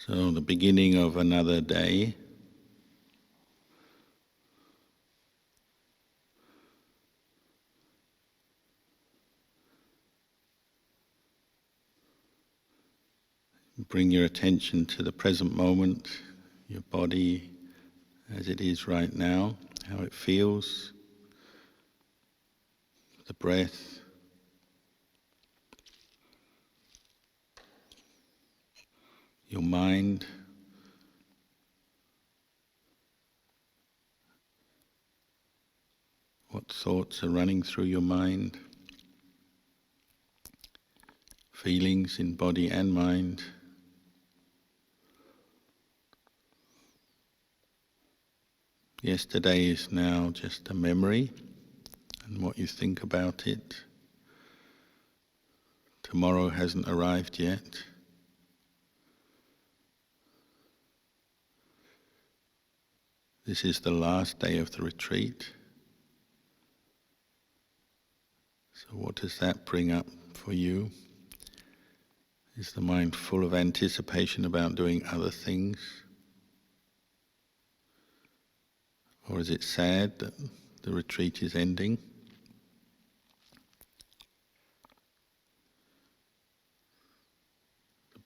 So the beginning of another day. Bring your attention to the present moment, your body as it is right now, how it feels, the breath, your mind, what thoughts are running through your mind, feelings in body and mind. Yesterday is now just a memory and what you think about it. Tomorrow hasn't arrived yet. This is the last day of the retreat. So what does that bring up for you? Is the mind full of anticipation about doing other things? Or is it sad that the retreat is ending?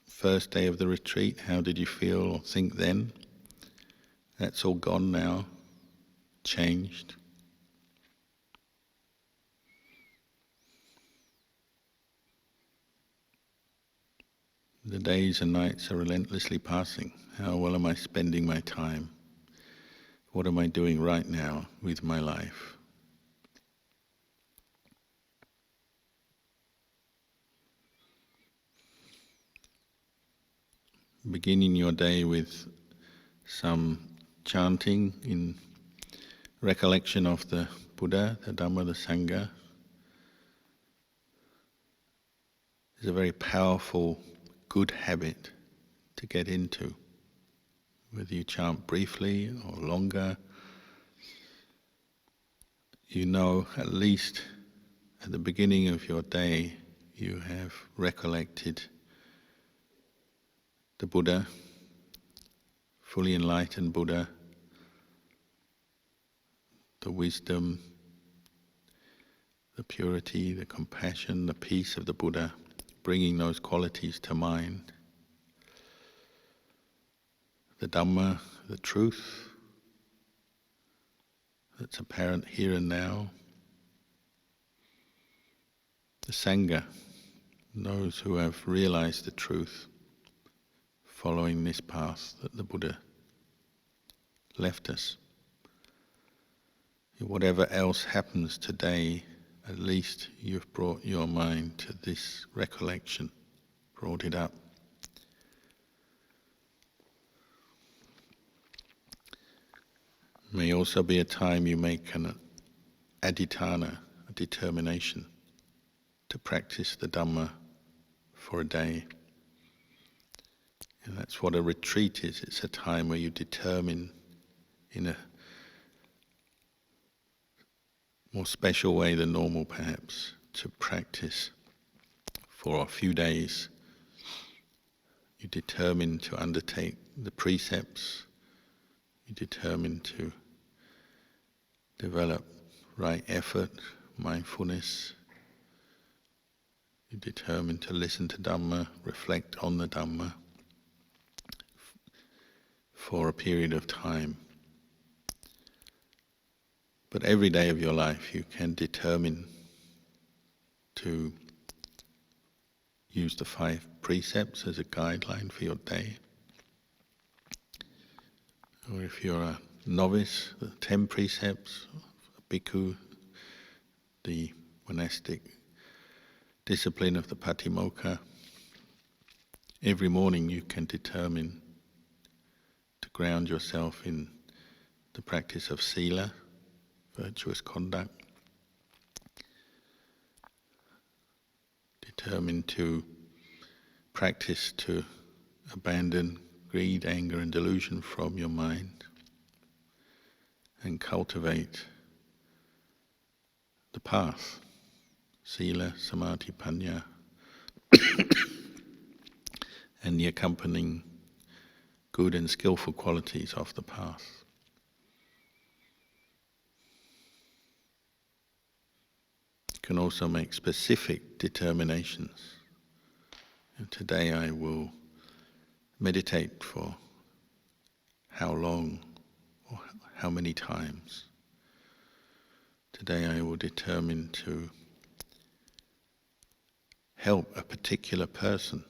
First day of the retreat, how did you feel or think then? That's all gone now, changed. The days and nights are relentlessly passing. How well am I spending my time? What am I doing right now with my life? Beginning your day with some chanting in recollection of the Buddha, the Dhamma, the Sangha is a very powerful, good habit to get into. Whether you chant briefly or longer, you know at least at the beginning of your day you have recollected the Buddha, fully enlightened Buddha, the wisdom, the purity, the compassion, the peace of the Buddha, bringing those qualities to mind. The Dhamma, the truth that's apparent here and now. The Sangha, those who have realized the truth, following this path that the Buddha left us. Whatever else happens today, at least you've brought your mind to this recollection, brought it up. May also be a time you make an adhitthana, a determination, to practice the Dhamma for a day. And that's what a retreat is. It's a time where you determine in a more special way than normal perhaps, to practice for a few days. You determine to undertake the precepts, you determine to develop right effort, mindfulness, you determine to listen to Dhamma, reflect on the Dhamma for a period of time. But every day of your life you can determine to use the 5 precepts as a guideline for your day. Or if you're a novice, the 10 precepts, a bhikkhu, the monastic discipline of the Patimokkha. Every morning you can determine to ground yourself in the practice of sila, virtuous conduct. Determined to practice to abandon greed, anger and delusion from your mind and cultivate the path, sila, samadhi, panya, and the accompanying good and skillful qualities of the path. You can also make specific determinations. And today I will meditate for how long or how many times. Today I will determine to help a particular person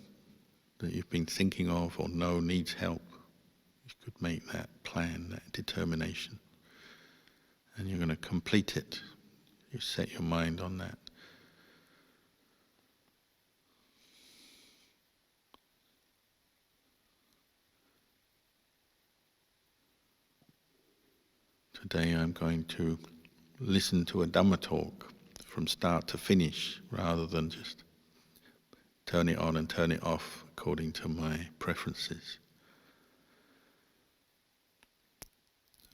that you've been thinking of or know needs help. You could make that plan, that determination, and you're going to complete it. You set your mind on that. Today I'm going to listen to a Dhamma talk from start to finish, rather than just turn it on and turn it off according to my preferences.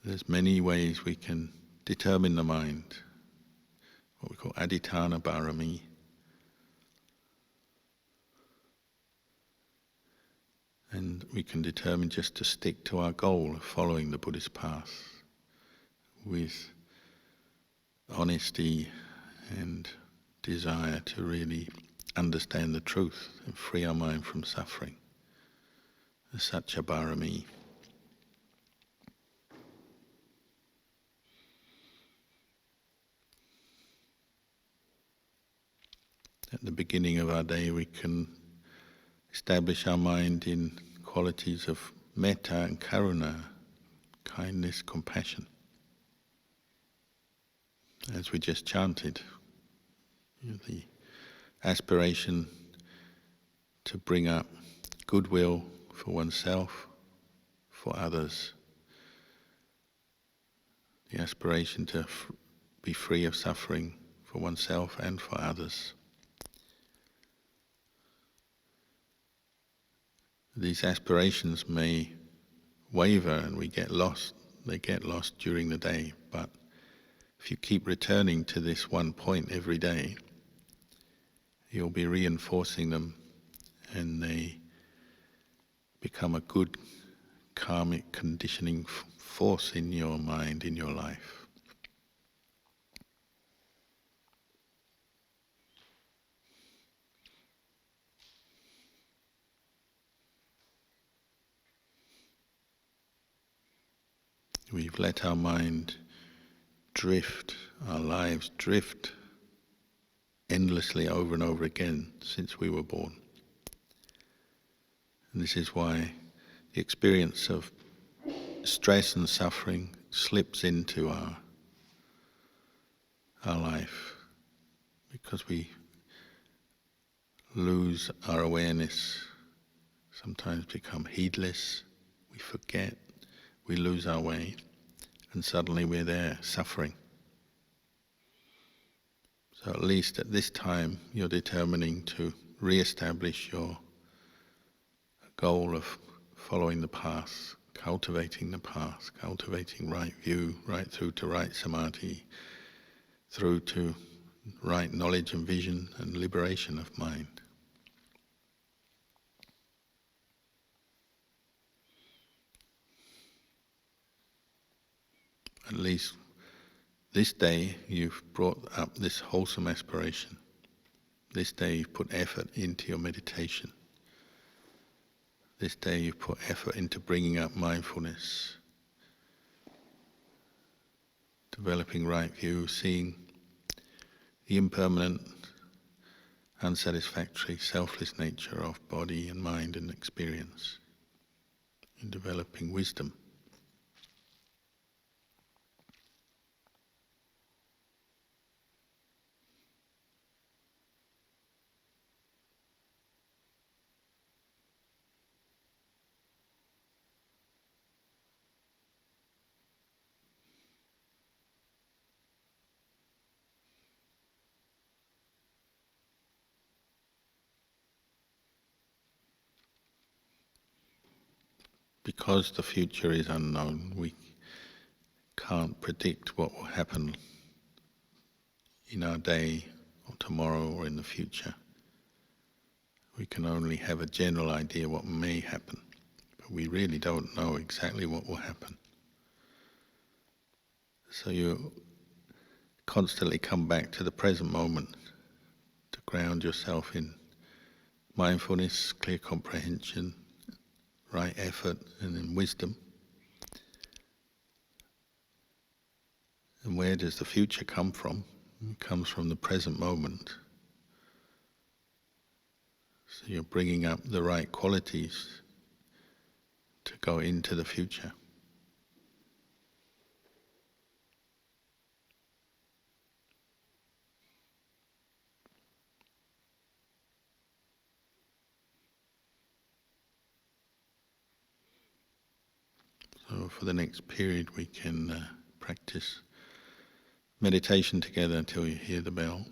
There's many ways we can determine the mind, what we call adhitthana bharami. And we can determine just to stick to our goal of following the Buddhist path with honesty and desire to really understand the truth and free our mind from suffering. The Satya Bharami. At the beginning of our day we can establish our mind in qualities of metta and karuna, kindness, compassion. As we just chanted, the aspiration to bring up goodwill for oneself, for others, the aspiration to be free of suffering for oneself and for others. These aspirations may waver and we get lost. They get lost during the day, but if you keep returning to this one point every day, you'll be reinforcing them and they become a good karmic conditioning force in your mind, in your life. We've let our mind drift, our lives drift endlessly over and over again since we were born. And this is why the experience of stress and suffering slips into our life, because we lose our awareness, sometimes become heedless, we forget, we lose our way, and suddenly we're there suffering. So at least at this time you're determining to re-establish your goal of following the path, cultivating the path, cultivating right view, right through to right samadhi, through to right knowledge and vision and liberation of mind. At least this day you've brought up this wholesome aspiration. This day you've put effort into your meditation. This day you've put effort into bringing up mindfulness, developing right view, seeing the impermanent, unsatisfactory, selfless nature of body and mind and experience, and developing wisdom. Because the future is unknown, we can't predict what will happen in our day or tomorrow or in the future. We can only have a general idea what may happen, but we really don't know exactly what will happen. So you constantly come back to the present moment to ground yourself in mindfulness, clear comprehension, right effort, and in wisdom. And where does the future come from? It comes from the present moment. So you're bringing up the right qualities to go into the future. So for the next period we can practice meditation together until you hear the bell.